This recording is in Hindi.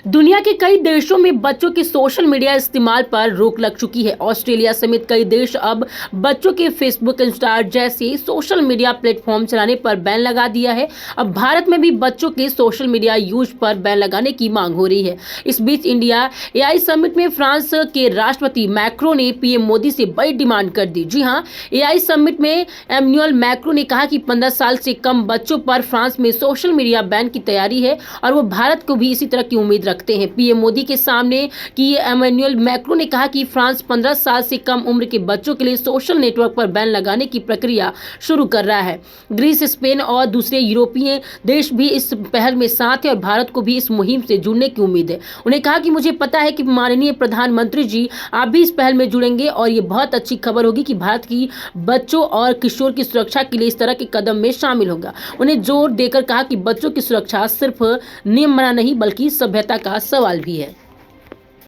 दुनिया के कई देशों में बच्चों के सोशल मीडिया इस्तेमाल पर रोक लग चुकी है। ऑस्ट्रेलिया समेत कई देश अब बच्चों के फेसबुक, इंस्टा जैसे सोशल मीडिया प्लेटफॉर्म चलाने पर बैन लगा दिया है। अब भारत में भी बच्चों के सोशल मीडिया यूज पर बैन लगाने की मांग हो रही है। इस बीच इंडिया एआई समिट में फ्रांस के राष्ट्रपति मैक्रो ने पीएम मोदी से बड़ी डिमांड कर दी। जी हाँ, एआई समिट में एम्यूअल मैक्रो ने कहा कि 15 साल से कम बच्चों पर फ्रांस में सोशल मीडिया बैन की तैयारी है और वो भारत को भी इसी तरह की उम्मीद रखते हैं। पीएम मोदी के सामने कि एम्यूअल मैक्रो ने कहा कि फ्रांस 15 साल से कम उम्र के बच्चों के लिए सोशल नेटवर्क पर बैन लगाने की प्रक्रिया शुरू कर रहा है। ग्रीस, स्पेन और दूसरे यूरोपीय देश भी इस पहल में साथ है और भारत को भी इस मुहिम से जुड़ने की उम्मीद है। उन्हें कहा कि मुझे पता है कि माननीय प्रधानमंत्री जी आप भी इस पहल में जुड़ेंगे और ये बहुत अच्छी खबर होगी कि भारत की बच्चों और किशोर की सुरक्षा के लिए इस तरह के कदम में शामिल होगा। उन्हें जोर देकर कहा कि बच्चों की सुरक्षा सिर्फ नियम बना नहीं बल्कि सभ्यता का सवाल भी है।